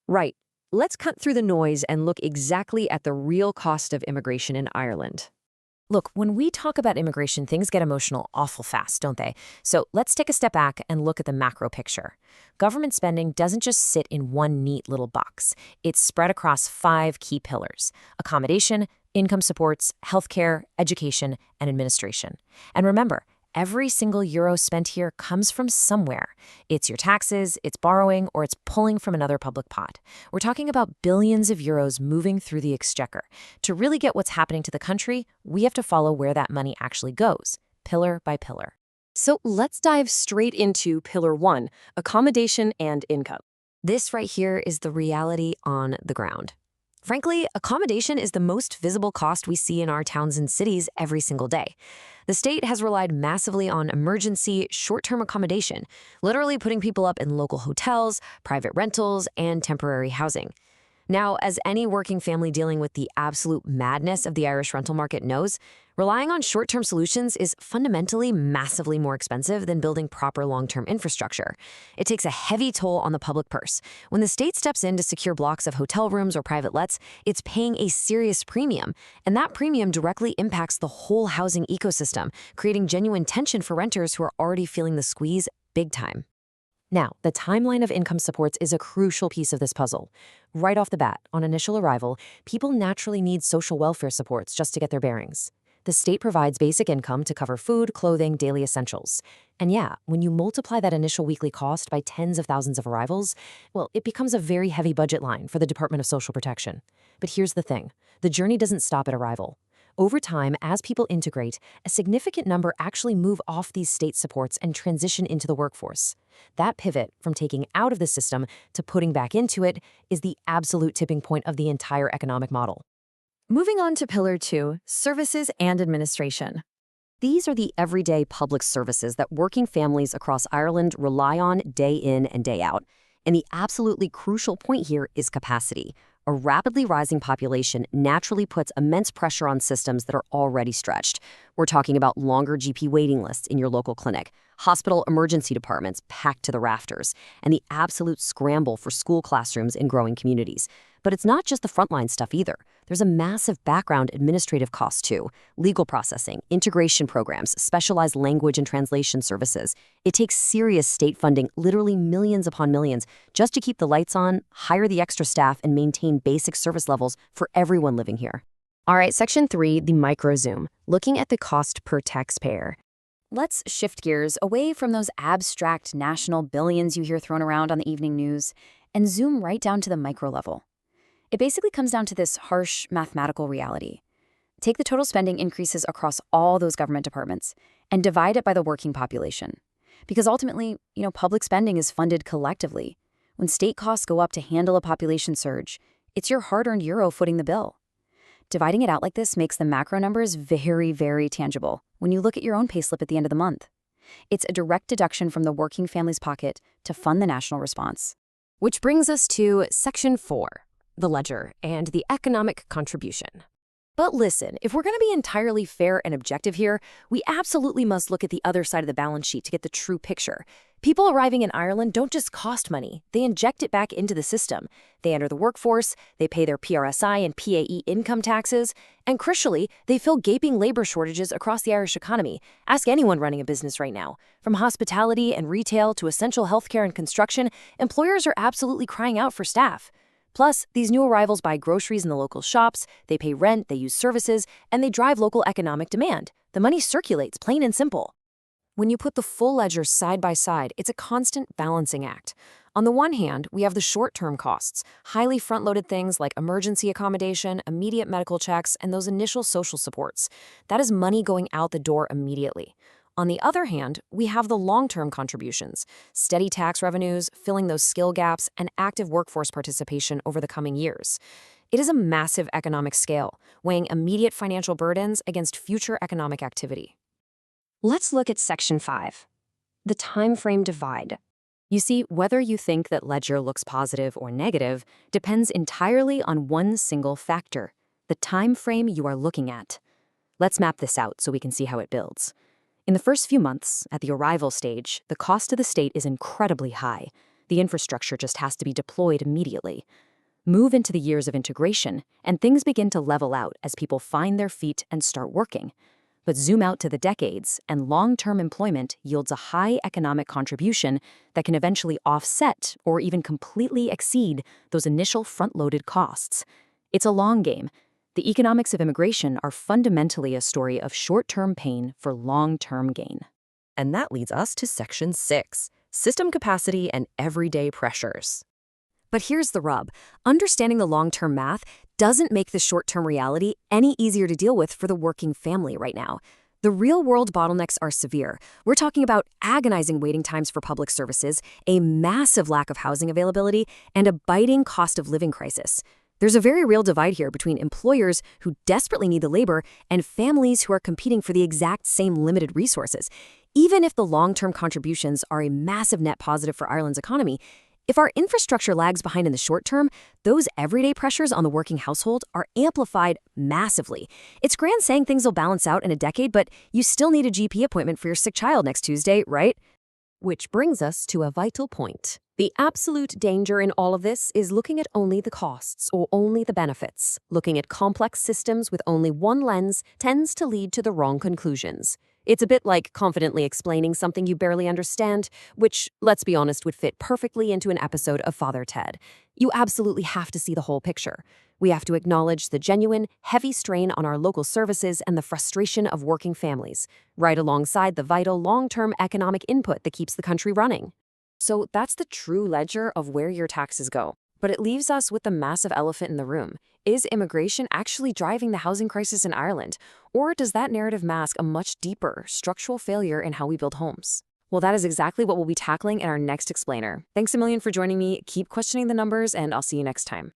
Right. Let's cut through the noise and look exactly at the real cost of immigration in Ireland. Look, when we talk about immigration, things get emotional awful fast, don't they? So let's take a step back and look at the macro picture. Government spending doesn't just sit in one neat little box. It's spread across 5 key pillars: accommodation, income supports, healthcare, education, and administration. And remember, every single euro spent here comes from somewhere. It's your taxes, it's borrowing, or it's pulling from another public pot. We're talking about billions of euros moving through the exchequer. To really get what's happening to the country, we have to follow where that money actually goes, pillar by pillar. So let's dive straight into Pillar 1, accommodation and income. This right here is the reality on the ground. Frankly, accommodation is the most visible cost we see in our towns and cities every single day. The state has relied massively on emergency, short-term accommodation, literally putting people up in local hotels, private rentals, and temporary housing. Now, as any working family dealing with the absolute madness of the Irish rental market knows, relying on short-term solutions is fundamentally massively more expensive than building proper long-term infrastructure. It takes a heavy toll on the public purse. When the state steps in to secure blocks of hotel rooms or private lets, it's paying a serious premium, and that premium directly impacts the whole housing ecosystem, creating genuine tension for renters who are already feeling the squeeze big time. Now, the timeline of income supports is a crucial piece of this puzzle. Right off the bat, on initial arrival, people naturally need social welfare supports just to get their bearings. The state provides basic income to cover food, clothing, daily essentials. And yeah, when you multiply that initial weekly cost by tens of thousands of arrivals, well, it becomes a very heavy budget line for the Department of Social Protection. But here's the thing. The journey doesn't stop at arrival. Over time, as people integrate, a significant number actually move off these state supports and transition into the workforce. That pivot from taking out of the system to putting back into it is the absolute tipping point of the entire economic model. Moving on to Pillar 2, services and administration. These are the everyday public services that working families across Ireland rely on day in and day out. And the absolutely crucial point here is capacity. A rapidly rising population naturally puts immense pressure on systems that are already stretched. We're talking about longer GP waiting lists in your local clinic, hospital emergency departments packed to the rafters, and the absolute scramble for school classrooms in growing communities. But it's not just the frontline stuff either. There's a massive background administrative cost too: legal processing, integration programs, specialized language and translation services. It takes serious state funding, literally millions upon millions, just to keep the lights on, hire the extra staff, and maintain basic service levels for everyone living here. All right, Section 3, the micro zoom, looking at the cost per taxpayer. Let's shift gears away from those abstract national billions you hear thrown around on the evening news and zoom right down to the micro level. It basically comes down to this harsh mathematical reality. Take the total spending increases across all those government departments and divide it by the working population. Because ultimately, public spending is funded collectively. When state costs go up to handle a population surge, it's your hard-earned euro footing the bill. Dividing it out like this makes the macro numbers very, very tangible when you look at your own payslip at the end of the month. It's a direct deduction from the working family's pocket to fund the national response. Which brings us to Section 4, the ledger and the economic contribution. But listen, if we're going to be entirely fair and objective here, we absolutely must look at the other side of the balance sheet to get the true picture. People arriving in Ireland don't just cost money, they inject it back into the system. They enter the workforce, they pay their PRSI and PAE income taxes, and crucially, they fill gaping labor shortages across the Irish economy. Ask anyone running a business right now. From hospitality and retail to essential healthcare and construction, employers are absolutely crying out for staff. Plus, these new arrivals buy groceries in the local shops, they pay rent, they use services, and they drive local economic demand. The money circulates, plain and simple. When you put the full ledger side by side, it's a constant balancing act. On the one hand, we have the short-term costs, highly front-loaded things like emergency accommodation, immediate medical checks, and those initial social supports. That is money going out the door immediately. On the other hand, we have the long-term contributions, steady tax revenues, filling those skill gaps, and active workforce participation over the coming years. It is a massive economic scale, weighing immediate financial burdens against future economic activity. Let's look at Section 5, the time frame divide. You see, whether you think that ledger looks positive or negative depends entirely on one single factor, the time frame you are looking at. Let's map this out so we can see how it builds. In the first few months, at the arrival stage, the cost to the state is incredibly high. The infrastructure just has to be deployed immediately. Move into the years of integration, and things begin to level out as people find their feet and start working. But zoom out to the decades, and long-term employment yields a high economic contribution that can eventually offset or even completely exceed those initial front-loaded costs. It's a long game. The economics of immigration are fundamentally a story of short-term pain for long-term gain. And that leads us to Section 6, System Capacity and Everyday Pressures. But here's the rub. Understanding the long-term math doesn't make the short-term reality any easier to deal with for the working family right now. The real-world bottlenecks are severe. We're talking about agonizing waiting times for public services, a massive lack of housing availability, and a biting cost of living crisis. There's a very real divide here between employers who desperately need the labor and families who are competing for the exact same limited resources. Even if the long-term contributions are a massive net positive for Ireland's economy, if our infrastructure lags behind in the short term, those everyday pressures on the working household are amplified massively. It's grand saying things will balance out in a decade, but you still need a GP appointment for your sick child next Tuesday, right? Which brings us to a vital point. The absolute danger in all of this is looking at only the costs or only the benefits. Looking at complex systems with only one lens tends to lead to the wrong conclusions. It's a bit like confidently explaining something you barely understand, which, let's be honest, would fit perfectly into an episode of Father Ted. You absolutely have to see the whole picture. We have to acknowledge the genuine, heavy strain on our local services and the frustration of working families, right alongside the vital long-term economic input that keeps the country running. So that's the true ledger of where your taxes go. But it leaves us with the massive elephant in the room. Is immigration actually driving the housing crisis in Ireland? Or does that narrative mask a much deeper structural failure in how we build homes? Well, that is exactly what we'll be tackling in our next explainer. Thanks a million for joining me. Keep questioning the numbers, and I'll see you next time.